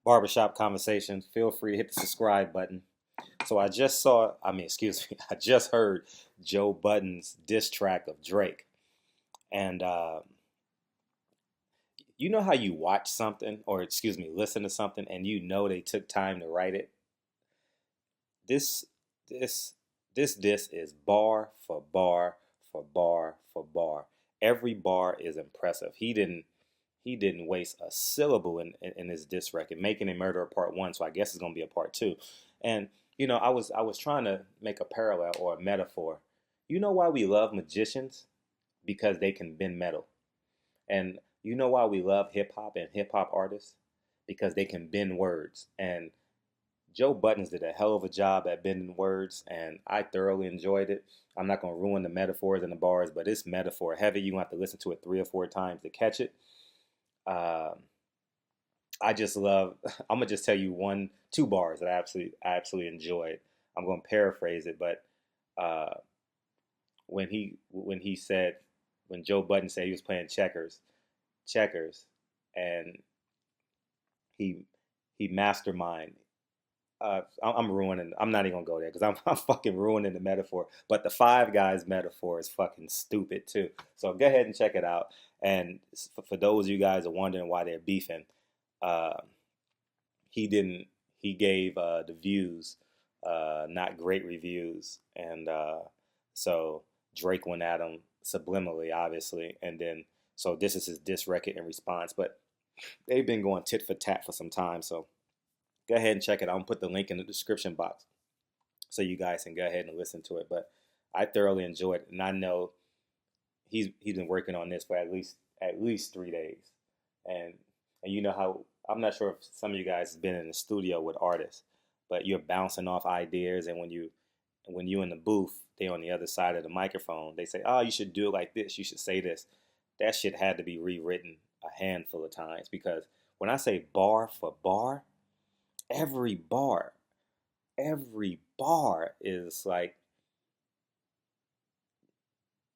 Barbershop Conversation. Feel free to hit the subscribe button. So I just saw, excuse me, I just heard Joe Budden's diss track of Drake. And you know how you watch something, or excuse me, listen to something, and you know they took time to write it? This, this, this is bar for bar for bar for bar. Every bar is impressive. He didn't waste a syllable in his diss record, making a murderer part one. So I guess it's gonna be a part two. And I was trying to make a parallel or a metaphor. You know why we love magicians? Because they can bend metal. And you know why we love hip hop and hip hop artists? Because they can bend words. And Joe Buttons did a hell of a job at bending words, and I thoroughly enjoyed it. I'm not going to ruin the metaphors and the bars, but it's metaphor heavy. You have to listen to it 3 or 4 times to catch it. Uh, I just love. I'm gonna just tell you 2 bars that I absolutely enjoyed. I'm going to paraphrase it, but uh, when he said when Joe Budden said he was playing checkers, and he he mastermind. I'm ruining. I'm not even gonna go there because I'm fucking ruining the metaphor. But the Five Guys metaphor is fucking stupid too. So go ahead and check it out. And for those of you guys are wondering why they're beefing, uh, he didn't. He gave the views not great reviews, and so Drake went at him subliminally, obviously, and then so this is his diss record in response. But they've been going tit for tat for some time, so go ahead and check it out. I'm gonna put the link in the description box so you guys can go ahead and listen to it. But I thoroughly enjoyed it, and I know he's been working on this for at least 3 days, and you know how I'm not sure if some of you guys have been in the studio with artists, but you're bouncing off ideas, and when you in the booth, they on the other side of the microphone. They say, "Oh, you should do it like this. You should say this." That shit had to be rewritten a handful of times because when I say bar for bar, every bar, every bar is like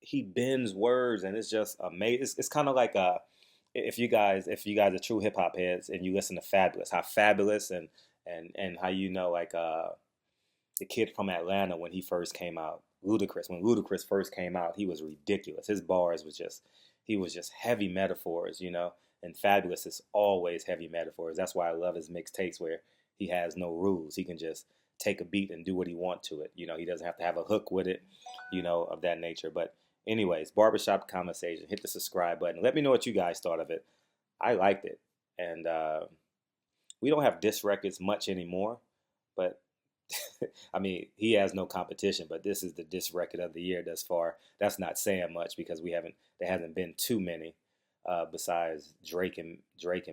he bends words, and it's just amazing. It's kind of like if you guys are true hip hop heads and you listen to Fabulous, how Fabulous and how like the kid from Atlanta when he first came out, Ludacris. When Ludacris first came out, he was ridiculous. His bars was just he was just heavy metaphors. And Fabulous is always heavy metaphors. That's why I love his mixtapes where he has no rules. He can just take a beat and do what he wants to it. He doesn't have to have a hook with it, of that nature. But anyways, Barbershop Conversation. Hit the subscribe button. Let me know what you guys thought of it. I liked it, and we don't have diss records much anymore, but he has no competition, but this is the diss record of the year thus far. That's not saying much because there hasn't been too many besides Drake and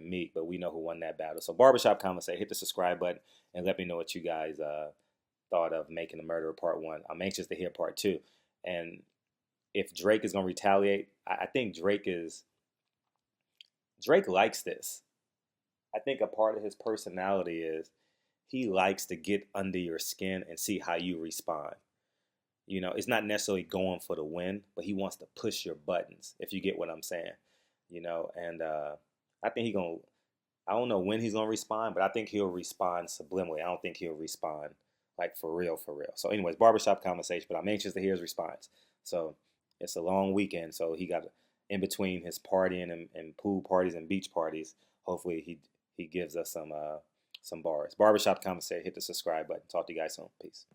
Meek, but we know who won that battle. So Barbershop Conversation, hit the subscribe button and let me know what you guys thought of Making a Murderer Part 1. I'm anxious to hear Part 2. And if Drake is going to retaliate, I think Drake likes this. I think a part of his personality is he likes to get under your skin and see how you respond. It's not necessarily going for the win, but he wants to push your buttons, if you get what I'm saying. And I think I don't know when he's gonna respond, but I think he'll respond subliminally. I don't think he'll respond like for real, for real. So anyways, Barbershop Conversation, but I'm anxious to hear his response. So it's a long weekend, so he got in between his partying and pool parties and beach parties. Hopefully he gives us some bars. Barbershop Conversation. Hit the subscribe button. Talk to you guys soon. Peace.